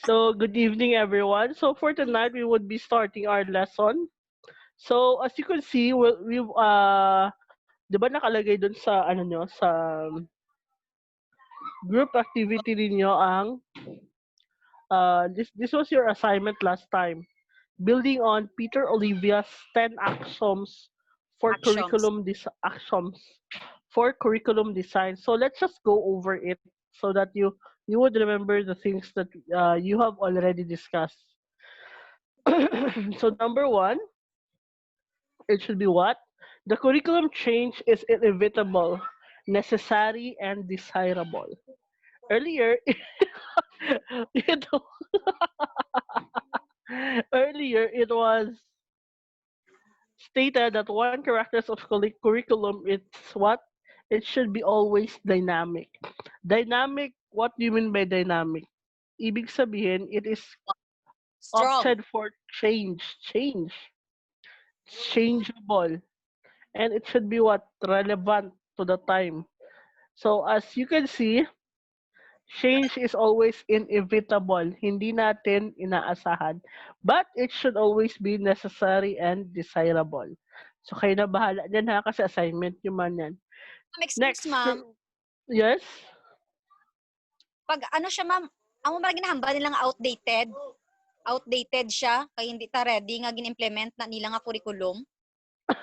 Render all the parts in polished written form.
So, good evening, everyone. So, for tonight, we would be starting our lesson. So, as you can see, di ba nakalagay dun sa, ano nyo, sa group activity ninyo this was your assignment last time. Building on Peter Olivia's 10 axioms for Actions. curriculum design. So, let's just go over it so that you would remember the things that you have already discussed. So, number one, it should be what? The curriculum change is inevitable, necessary, and desirable. Earlier, it, earlier it was stated that one character of curriculum it's what? It should be always dynamic. Dynamic, what do you mean by dynamic? Ibig sabihin, it is Strong. opted for changeable, and it should be what? Relevant to the time. So as you can see, change is always inevitable. Hindi natin inaasahan. But it should always be necessary and desirable. So kayo na bahala dyan ha, kasi assignment nyo man yan. Excuse, Next, ma'am. yes? Pag ano siya, ma'am, ang mga ginahamba nilang outdated. Outdated siya, kaya hindi ta ready nga gin-implement na nila nga curriculum.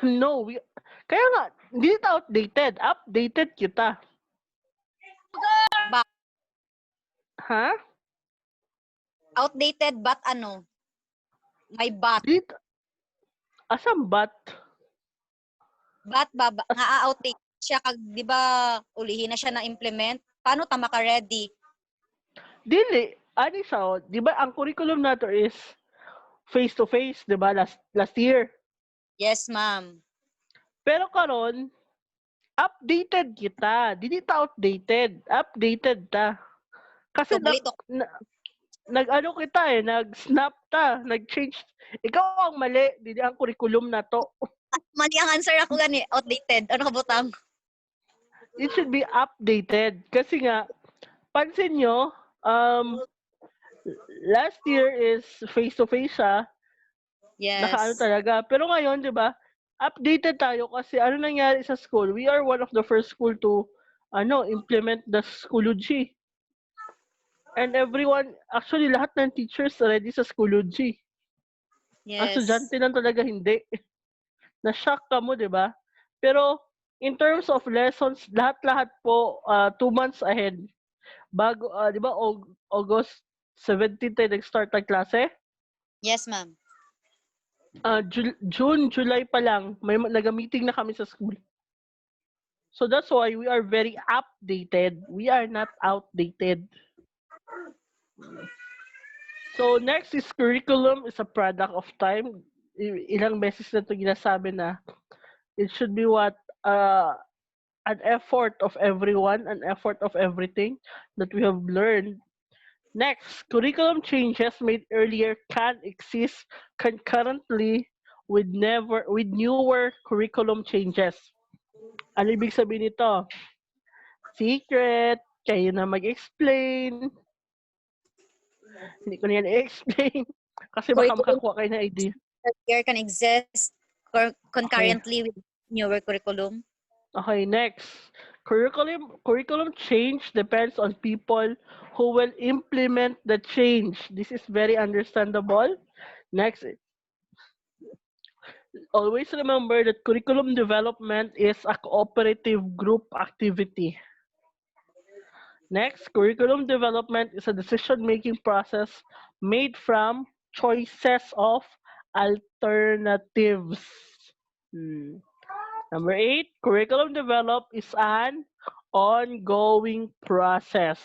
No, kaya nga, hindi ito outdated. Updated kita. Ba Ha? outdated but ano? May but. Dito, asang bat? But nga outdated siya kag di ba ulihin na siya na implement. Paano ta maka-ready? Dili. Ano siya, di ba ang curriculum nato is face-to-face, di ba, last year. Yes, ma'am. Pero karon updated kita. Dili ta outdated. Updated ta. Kasi Tuglit nag-ano kita nag-snap ta, nag-change. Ikaw ang mali, dili ang curriculum na to. mali ang answer ako gani, outdated. Ano ka butang? It should be updated. Kasi nga, pansin nyo, last year is face-to-face siya. Nakaano Yes. talaga. Pero ngayon, di ba, updated tayo kasi ano nangyari sa school? We are one of the first school to implement the Schoology. And everyone, actually lahat ng teachers ready sa Schoology. Ang Yes. estudyante lang talaga hindi. Na-shock ka mo, di ba? Pero in terms of lessons, lahat-lahat po 2 months ahead. Bago, di ba, August 17 tayo nag-start ng klase? Yes, ma'am. June, July pa lang, may nag-meeting na kami sa school. So that's why we are very updated. We are not outdated. So next is curriculum is a product of time. Ilang beses na ito ginasabi na it should be what an effort of everyone, an effort of everything that we have learned. Next, curriculum changes made earlier can exist concurrently with newer curriculum changes. Ano ibig sabihin nito? Secret, kayo na mag-explain. Hindi ko na yan i-explain. Kasi baka Curriculum makakuha kayo ng idea. earlier can exist concurrently with newer curriculum. Okay, next. Curriculum change depends on people who will implement the change. This is very understandable. Next, always remember that curriculum development is a cooperative group activity. Next, curriculum development is a decision-making process made from choices of alternatives. Number 8, curriculum develop is an ongoing process.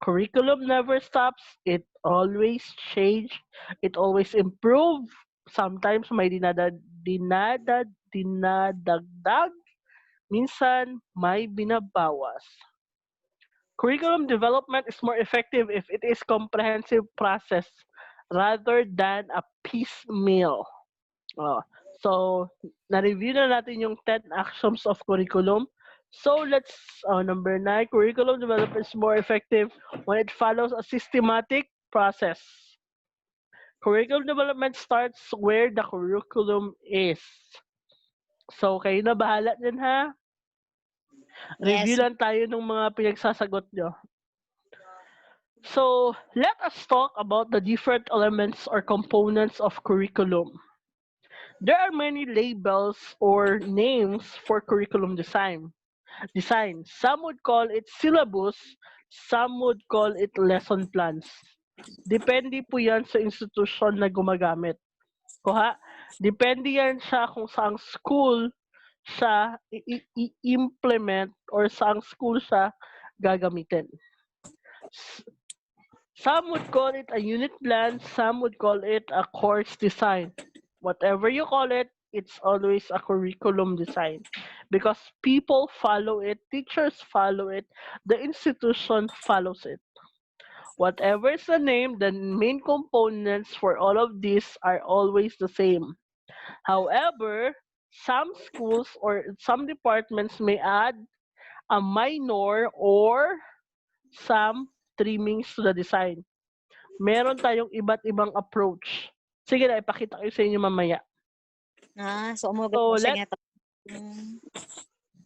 Curriculum never stops. It always change. It always improve. Sometimes may dinadagdag. Minsan may binabawas. Curriculum development is more effective if it is comprehensive process rather than a piecemeal. So, na-review na natin yung 10 actions of curriculum. So, number 9, curriculum development is more effective when it follows a systematic process. Curriculum development starts where the curriculum is. So, kayo na bahala dyan, ha? Review Yes. lang tayo ng mga pinagsasagot nyo. So, let us talk about the different elements or components of curriculum. There are many labels or names for curriculum design. Some would call it syllabus, some would call it lesson plans. Depende po yan sa institution na gumagamit. Kuha? Depende yan siya kung saang school siya i-implement or saang school siya gagamitin. Some would call it a unit plan, some would call it a course design. Whatever you call it, it's always a curriculum design because people follow it, teachers follow it, the institution follows it. Whatever is the name, the main components for all of these are always the same. However, some schools or some departments may add a minor or some trimmings to the design. Meron tayong iba't ibang approach. Sige na, ipakita ko sa inyo mamaya.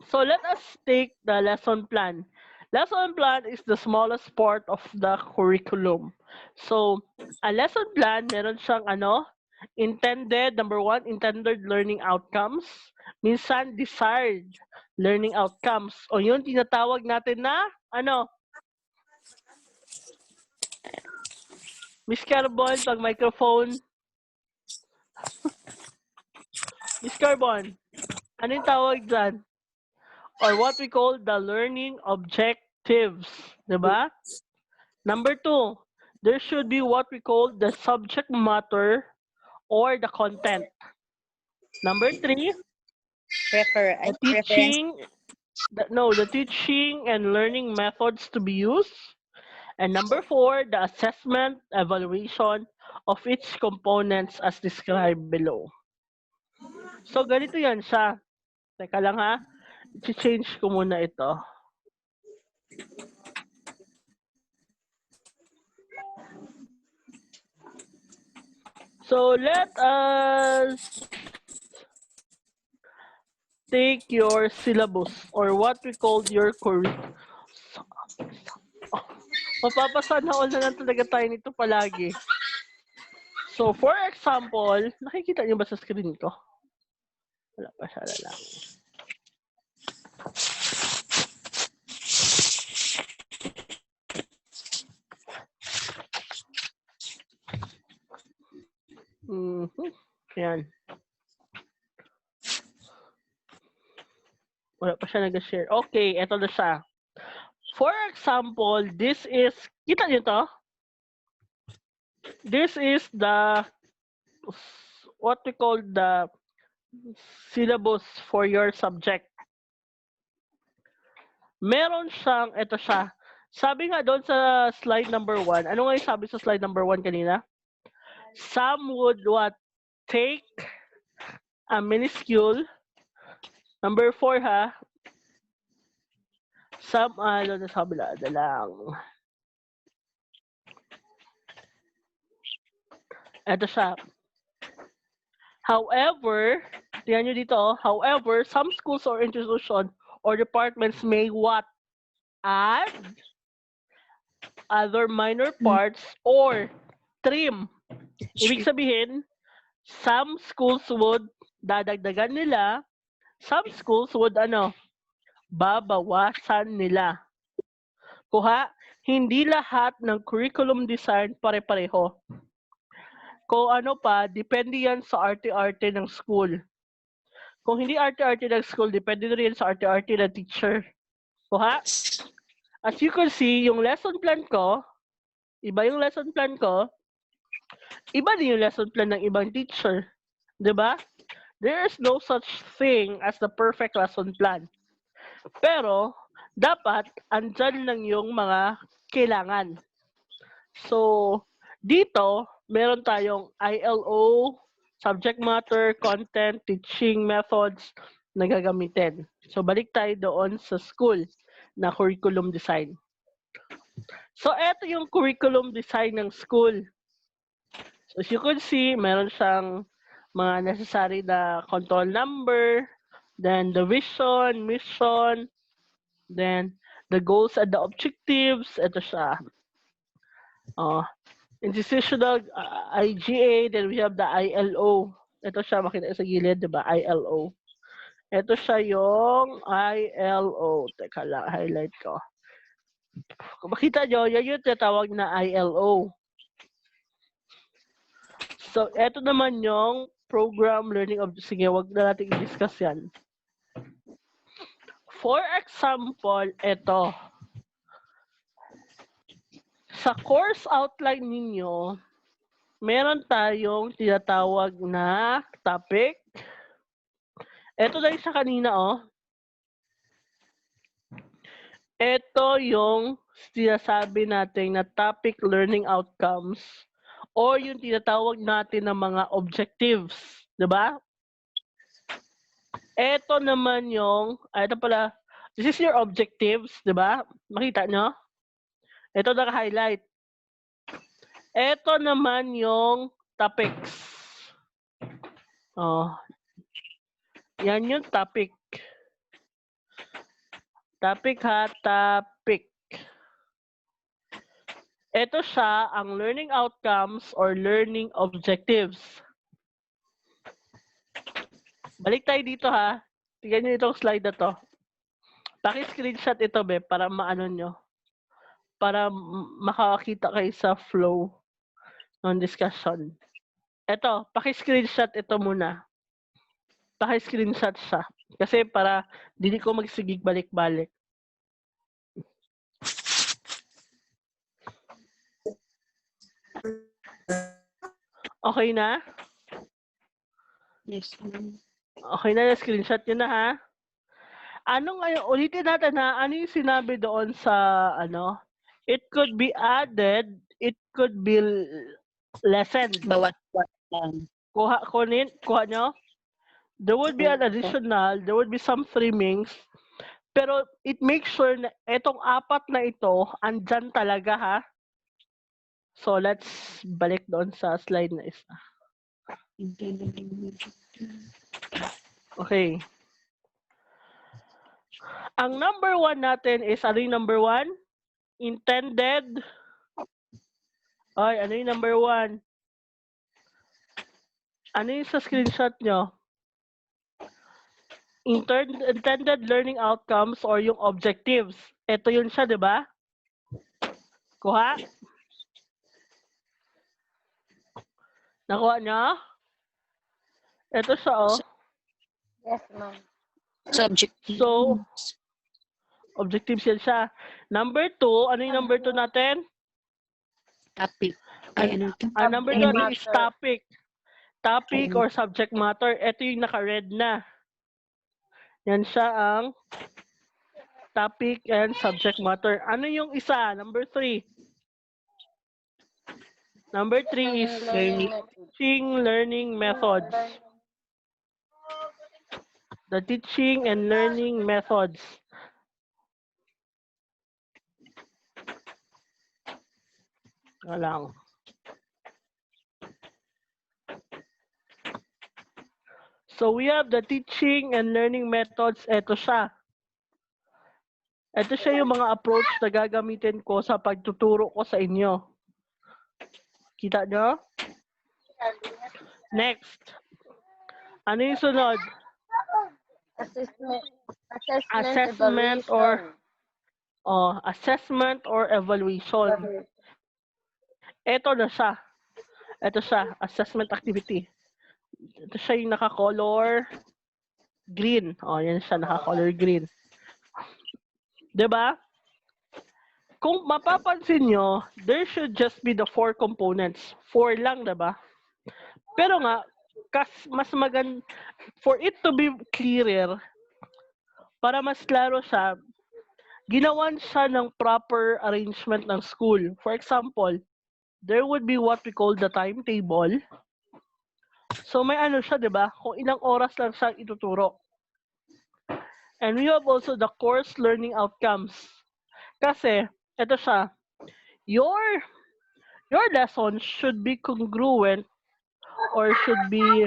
So let us take the lesson plan. Lesson plan is the smallest part of the curriculum. So, a lesson plan, meron siyang intended, number one, intended learning outcomes. Minsan, desired learning outcomes. O yun, tinatawag natin na, Miss Carbon, pag microphone. Miss Carbon, ano yung tawag dyan? Or what we call the learning objectives. Diba? Number two, there should be what we call the subject matter or the content. Number three, the teaching and learning methods to be used. And number four, the assessment, evaluation of each components as described below. So, ganito yan siya. Teka lang ha. I-change ko muna ito. So, let us take your syllabus or what we call your curriculum. Mapapasana all na lang talaga tayo nito palagi. So, for example, nakikita niyo ba sa screen ko? Wala pa siya lang. Ayan. Wala pa siya nag-share. Okay, eto na siya. For example, this is, kita niyo to? This is the, what we call the syllabus for your subject. Meron siyang, eto siya. Sabi nga doon sa slide number 1, ano nga yung sabi sa slide number 1 kanina? Some would what? Take a minuscule. Number 4 ha. Some, sabi na lang. Ito siya. However, tingnan nyo dito, however, some schools or institutions or departments may what? Add other minor parts or trim. Ibig sabihin, some schools would dadagdagan nila, some schools would babawasan nila. Kuha, hindi lahat ng curriculum design pare-pareho. Kung depende yan sa arte-arte ng school. Kung hindi arte-arte ng school, depende rin sa arte-arte ng teacher. Kuha? As you can see, yung lesson plan ko, iba yung lesson plan ko, iba din yung lesson plan ng ibang teacher. Diba? There is no such thing as the perfect lesson plan. Pero, dapat, andyan lang yung mga kailangan. So, dito, meron tayong ILO, subject matter, content, teaching methods na gagamitin. So, balik tayo doon sa school na curriculum design. So, eto yung curriculum design ng school. So, as you can see, meron siyang mga necessary na control number, then the vision, mission, then the goals and the objectives. Ito siya. Institutional IGA, then we have the ILO. Ito siya, makita sa gilid, di ba? ILO. Ito siya yung ILO. Teka lang, highlight ko. Kung makita nyo, yan yung tinatawag na ILO. So, ito naman yung program learning objectives. Sige, wag na natin i-discuss yan. For example, ito. Sa course outline ninyo, meron tayong tinatawag na topic. Ito na yung sa kanina, oh. Ito yung sinasabi natin na topic learning outcomes or yung tinatawag natin na mga objectives. Diba? Ito naman yung, ito pala, this is your objectives, diba? Makita nyo? Ito naka-highlight. Ito naman yung topics. Oh. Yan yung topic. Topic ha, topic. Ito siya ang learning outcomes or learning objectives. Balik tayo dito ha. Tingnan nyo itong slide na to. Paki-screenshot ito be para maano nyo. Para makakita kayo sa flow ng discussion. Ito, paki-screenshot ito muna. Paki-screenshot siya. Kasi para hindi ko magsigig balik-balik. Okay na? Yes, ma'am. Okay na, screenshot nyo na ha. Ano ngayon, ulitin natin ha, ano yung sinabi doon sa, ano, it could be added, it could be lessened. Bawat lang. Kuha nyo? There would be an additional, there would be some trimmings, pero it makes sure na etong apat na ito, andyan talaga ha. So, let's balik doon sa slide na isa. Okay. Ang number 1 natin is, ano yung number 1? Intended. Ay, ano yung number 1? Ano yung sa screenshot nyo? Intended learning outcomes or yung objectives. Ito yun siya, di ba? Kuha? Nakuha nyo? Ito siya, oh. Yes, ma'am. Subject. So, objectives yan siya. Number 2, ano yung number 2 natin? Topic. Ay, ano ito? Number 2 is topic. Topic or subject matter. Ito yung naka-red na. Yan siya ang topic and subject matter. Ano yung isa? Number 3. Number 3 is teaching learning methods. The teaching and learning methods. Lang. So we have the teaching and learning methods. Ito siya. Ito siya yung mga approach na gagamitin ko sa pagtuturo ko sa inyo. Kita nyo? Next. Ano yung sunod? Assessment or evaluation. Ito na siya. Ito siya, assessment activity. Ito siya yung naka-color green. Oh, yan siya, naka-color green. 'Di ba? Kung mapapansin nyo, there should just be the 4 components. 4 lang, 'di ba? Pero nga, mas maganda, for it to be clearer, para mas klaro siya, ginawan siya ng proper arrangement ng school. For example, there would be what we call the timetable. So may ano siya, 'di ba? Kung ilang oras lang siya ituturo. And we have also the course learning outcomes. Kasi, ito siya, your lessons should be congruent or should be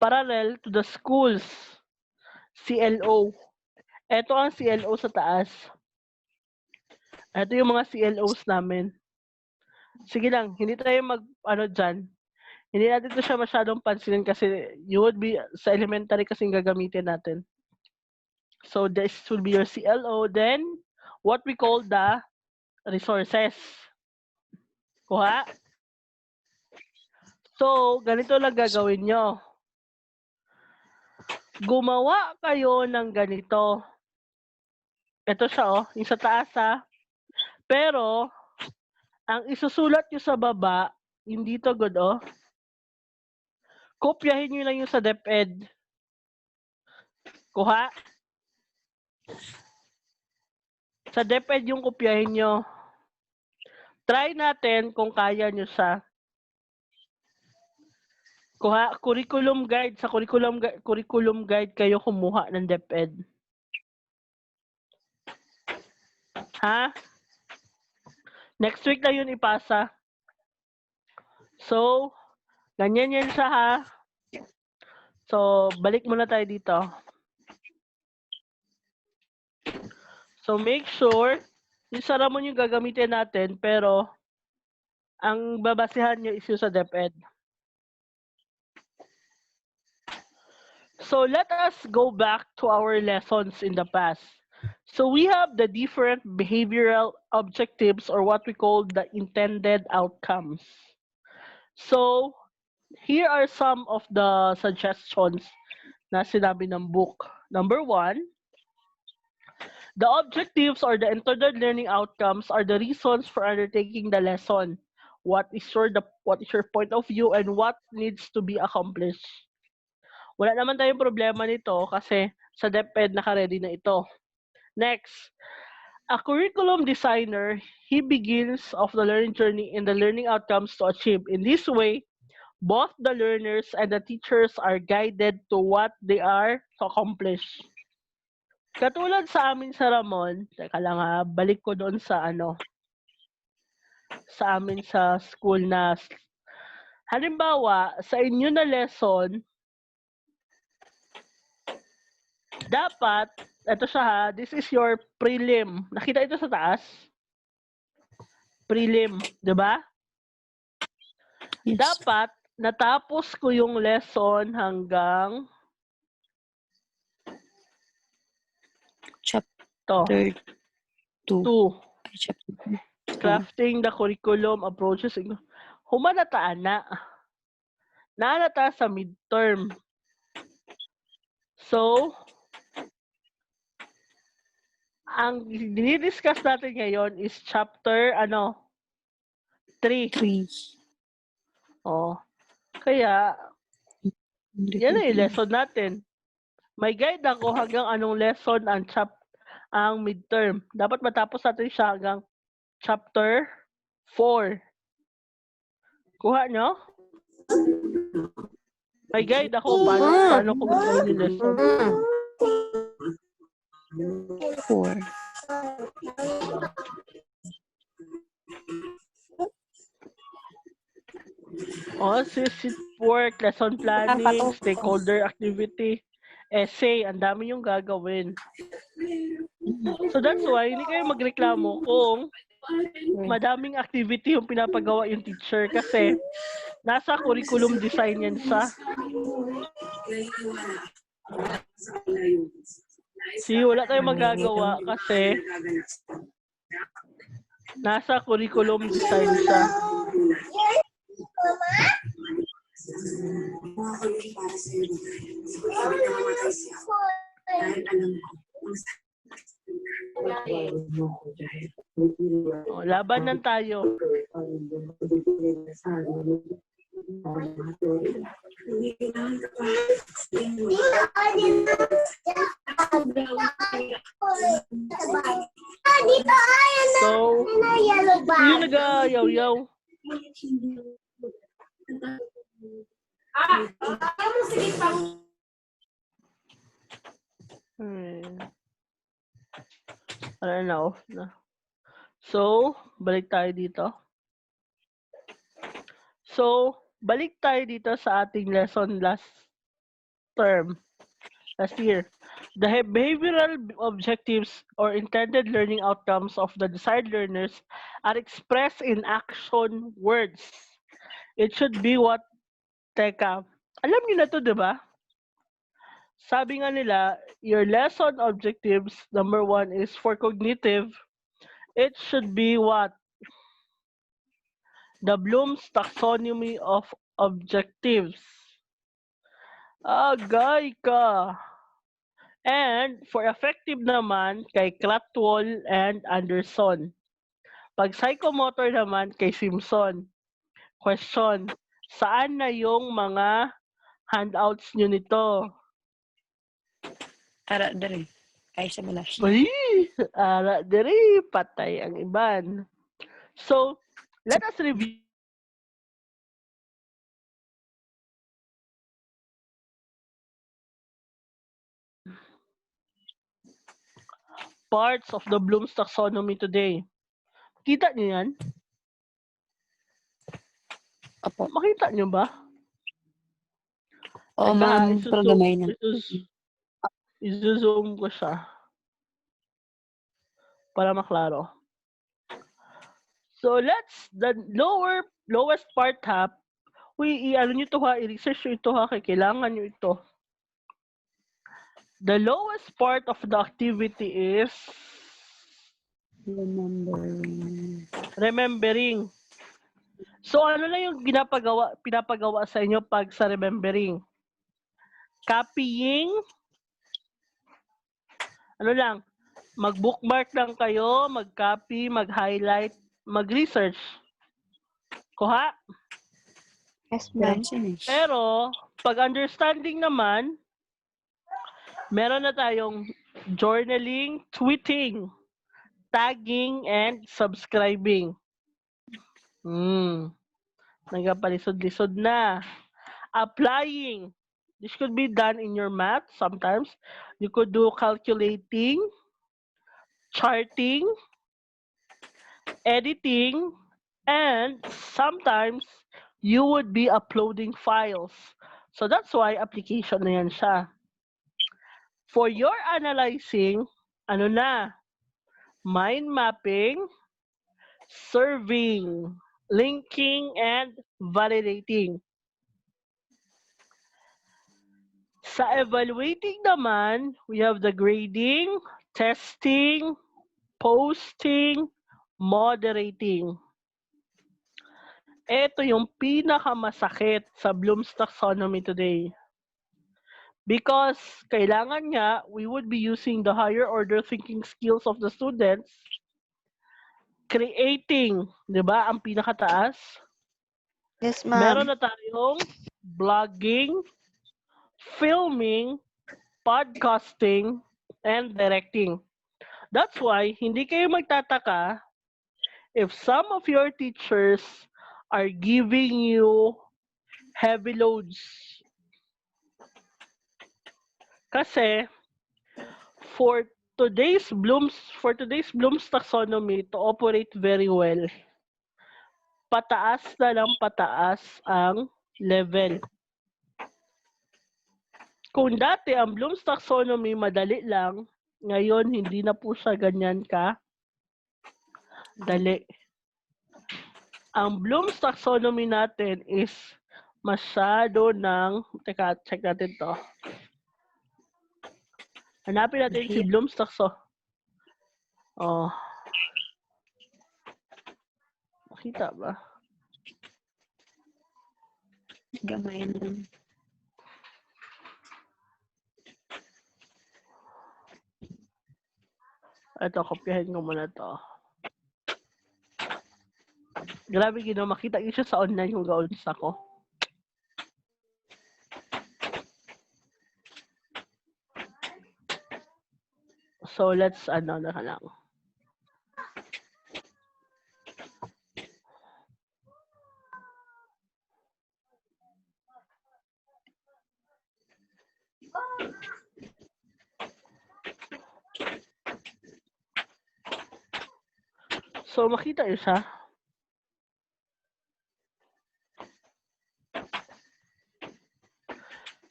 parallel to the school's CLO. Ito ang CLO sa taas. Ito yung mga CLOs namin. Sige lang, hindi tayo dyan. Hindi natin ito siya masyadong pansinin kasi you would be sa elementary kasing gagamitin natin. So this will be your CLO. Then, what we call the resources. Kuha? So, ganito lang gagawin nyo. Gumawa kayo ng ganito. Ito siya, yung sa taas, ha. Pero, ang isusulat nyo sa baba, hindi to good, kopyahin nyo lang yung sa DepEd. Kuha? Sa DepEd yung kopyahin nyo. Try natin kung kaya nyo siya. Kuha, curriculum guide. Sa curriculum guide kayo kumuha ng DepEd. Ha? Next week na yun ipasa. So, ganyan yan siya, ha? So, balik muna tayo dito. So, make sure, yung sa Ramon yung gagamitin natin, pero ang babasihan nyo is yung sa DepEd. So, let us go back to our lessons in the past. So, we have the different behavioral objectives or what we call the intended outcomes. So, here are some of the suggestions na sinabi ng book. Number 1, the objectives or the intended learning outcomes are the reasons for undertaking the lesson. What is your point of view and what needs to be accomplished? Wala naman tayong problema nito kasi sa DepEd naka-ready na ito. Next, a curriculum designer, he begins of the learning journey in the learning outcomes to achieve. In this way, both the learners and the teachers are guided to what they are to accomplish. Katulad sa amin sa Ramon, teka lang ha, balik ko doon sa sa amin sa school na, halimbawa, sa inyo na lesson, dapat, ito siya ha, this is your prelim. Nakita ito sa taas? Prelim, di ba? Yes. Dapat, natapos ko yung lesson hanggang Chapter 2. 2. Chapter 2. Crafting the curriculum approaches. Humanataan na. Naanata sa midterm. So, ang dinidiscuss natin ngayon is chapter 3. 3. Oh. Kaya, yan na yung lesson natin. May guide ako hanggang anong lesson ang midterm. Dapat matapos natin siya hanggang chapter 4. Kuha nyo? May guide ako paano ko gagawin yung lesson. 4. Sit work, lesson planning, stakeholder activity, essay, ang dami yung gagawin. So that's why, hindi kayo magreklamo kung madaming activity yung pinapagawa yung teacher kasi nasa curriculum design yan sa. See, wala tayong magagawa kasi nasa curriculum design siya. Labanan tayo. So, yung nag-ayaw-yaw. I don't know. So, balik tayo dito. So, balik tayo dito sa ating lesson last year. The behavioral objectives or intended learning outcomes of the desired learners are expressed in action words. It should be what, teka, alam niyo na to, di ba? Sabi nga nila, your lesson objectives, number 1 is for cognitive. It should be what? The Bloom's taxonomy of objectives. Agay ka. And for effective naman, kay Clatwall and Anderson. Pag psychomotor naman, kay Simpson. Question, saan na yung mga handouts nyo nito? Ara, dari. Ay, sa balas. Uy, ara diri, patay ang iban. So, let us review parts of the Bloom's taxonomy today. Kita niyo yan? Opo. Makita niyo ba? O, Teka, ma'am, pero gamay na. Izo-zoom ko siya. Para maklaro. So, the lowest part ha, ano nyo to ha, i-research nyo ito ha, kailangan nyo ito. The lowest part of the activity is remembering. So, ano lang yung pinapagawa sa inyo pag sa remembering? Copying, ano lang, mag-bookmark lang kayo, mag-copy, mag-highlight, mag-research. Kuha? Yes, ma'am. Pero, pag understanding naman, meron na tayong journaling, tweeting, tagging, and subscribing. Nagapalisod-lisod na. Applying. This could be done in your math sometimes. You could do calculating, charting, editing, and sometimes you would be uploading files. So that's why application na yan siya. For your analyzing, ano na? Mind mapping, serving, linking, and validating. Sa evaluating naman, we have the grading, testing, posting, moderating. Ito yung pinakamasakit sa Bloom's taxonomy today. Because kailangan nga, we would be using the higher order thinking skills of the students, creating, di ba, ang pinakataas. Yes, ma'am. Meron na tayong blogging, filming, podcasting, and directing. That's why, hindi kayo magtataka if some of your teachers are giving you heavy loads. Kasi, for today's Bloom's taxonomy to operate very well, pataas na lang pataas ang level. Kung dati ang Bloom's taxonomy madali lang, ngayon hindi na po siya ganyan ka dali. Ang Bloom's taxonomy natin is masyado ng, teka, check natin to. Hanapin natin si Bloom's taxonomy. Oh. Makita ba? Gamay na. Ito, kopyahin ko muna to. Grabe, makita ko siya sa online kung gaunsa ko. So, let's, ano na lang. So, So, makita yun siya.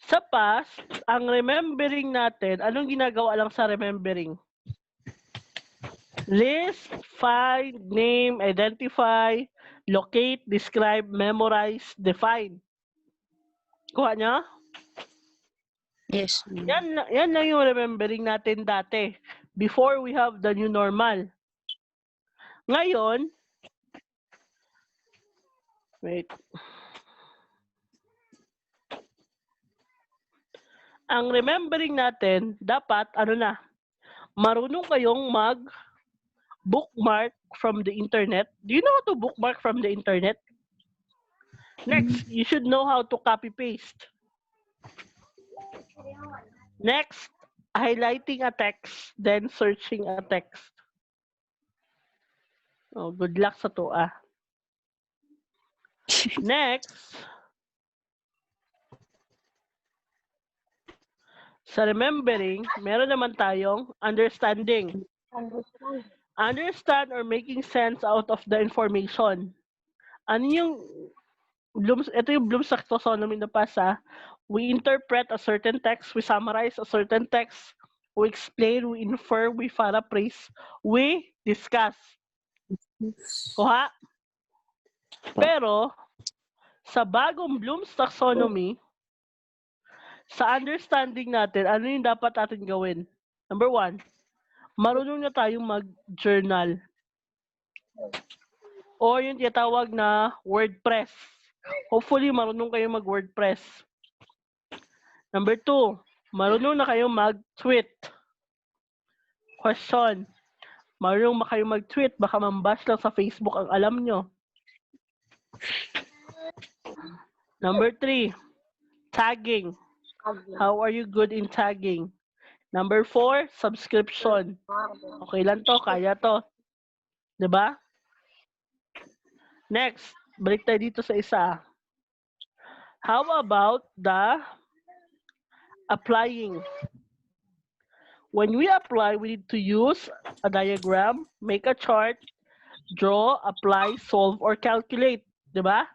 Sa past, ang remembering natin, anong ginagawa lang sa remembering? List, find, name, identify, locate, describe, memorize, define. Kuha niya? Yes, ma'am. Yan lang yung remembering natin dati. Before we have the new normal. Ngayon, wait. Ang remembering natin, dapat, marunong kayong mag-bookmark from the internet. Do you know how to bookmark from the internet? Next, you should know how to copy-paste. Next, highlighting a text, then searching a text. Oh, good luck sa to, ah. Next, sa remembering, meron naman tayong understanding. Understand or making sense out of the information. Ano yung ito yung Bloom's taxonomy na pasa. We interpret a certain text, we summarize a certain text, we explain, we infer, we paraphrase, we discuss. Kuha? Pero, sa bagong Bloom's taxonomy, sa understanding natin, ano yung dapat natin gawin? Number 1, marunong na tayong mag-journal. O yung tinatawag na WordPress. Hopefully, marunong kayong mag-WordPress. Number 2, marunong na kayong mag-tweet. Question, marunong ba kayong mag-tweet? Baka mambash lang sa Facebook ang alam nyo. Number 3, tagging. How are you good in tagging? Number 4, subscription. Okay lang to, kaya to. Diba? Next, balik tayo dito sa isa. How about the applying? When we apply, we need to use a diagram, make a chart, draw, apply, solve, or calculate. Diba?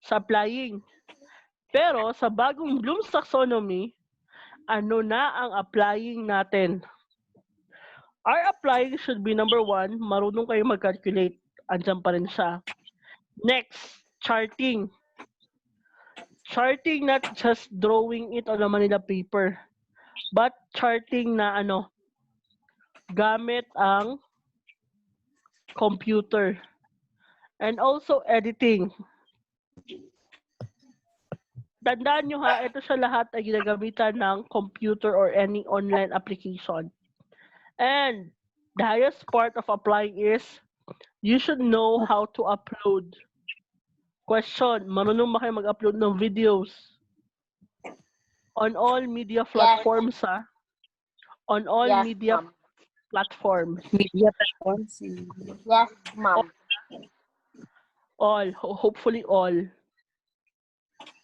Sa applying. Pero sa bagong Bloom's taxonomy, ano na ang applying natin? Our applying should be number 1, marunong kayo mag-calculate. Andyan pa rin siya. Next, charting. Charting, not just drawing it on a Manila paper, but charting na gamit ang computer. And also editing. Tandaan nyo ha, ito sa lahat ay ginagamitan ng computer or any online application. And the highest part of applying is, you should know how to upload. Question, marunong ba kayo mag-upload ng videos? On all media platforms, ha? On all media platforms. Media platforms. Yes, ma'am. All. Hopefully all.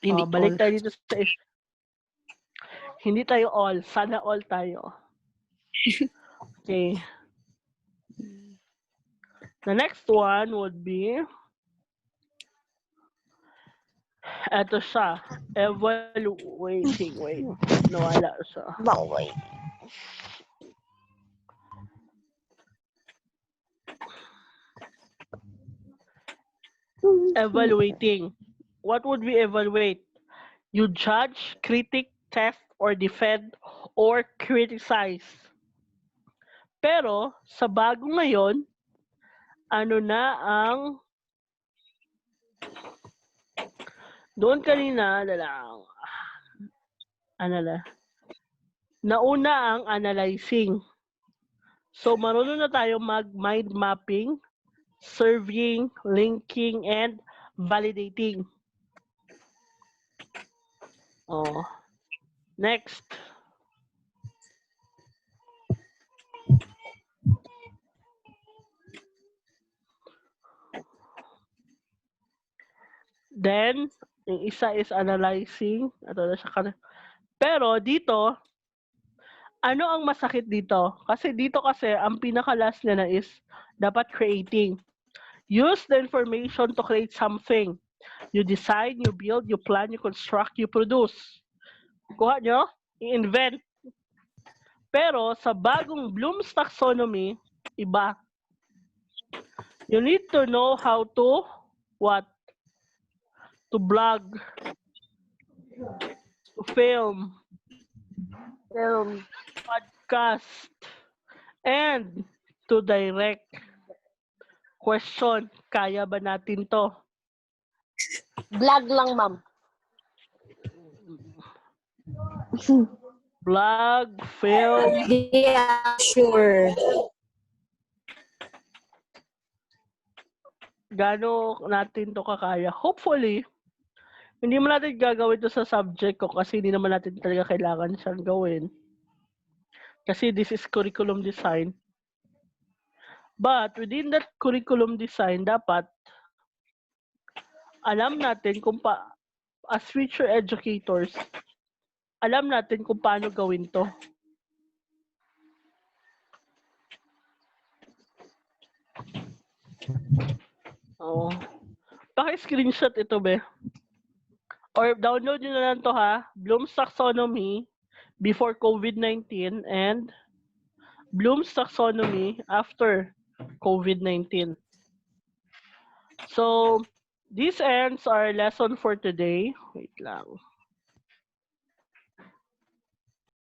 Hindi Balik all. tayo dito sa hindi tayo all. Sana all tayo. Okay. The next one would be, eto siya. Evaluating. Wait. Nawala siya. Baway. Evaluating. What would we evaluate? You judge, critic, test, or defend, or criticize. Pero, sa bago ngayon, ano na ang doon kanina, nauna ang analyzing. So, marunong na tayo mag-mind mapping, surveying, linking, and validating. Next. Then, yung isa is analyzing. Pero dito, ano ang masakit dito? Kasi dito ang pinaka-last niya na is Dapat creating. Use the information to create something. You design, you build, you plan, you construct, you produce. Kuha nyo, i-invent. Pero sa bagong Bloom's taxonomy, iba. You need to know how to what? To blog, to film, podcast, and to direct. Question, kaya ba natin to? Vlog lang, ma'am. Blog, film, Yeah, sure. gaano natin to kakaya? Hopefully, hindi mo natin gagawin to sa subject ko kasi hindi naman natin talaga kailangan siyang gawin. Kasi this is curriculum design. But within that curriculum design, dapat alam natin kung as future educators, alam natin kung paano gawin to. Oh. Paki-screenshot ito, be. Or download nyo na lang to, ha. Bloom's Taxonomy before COVID-19 and Bloom's Taxonomy after COVID-19. So, this ends our lesson for today. Wait lang.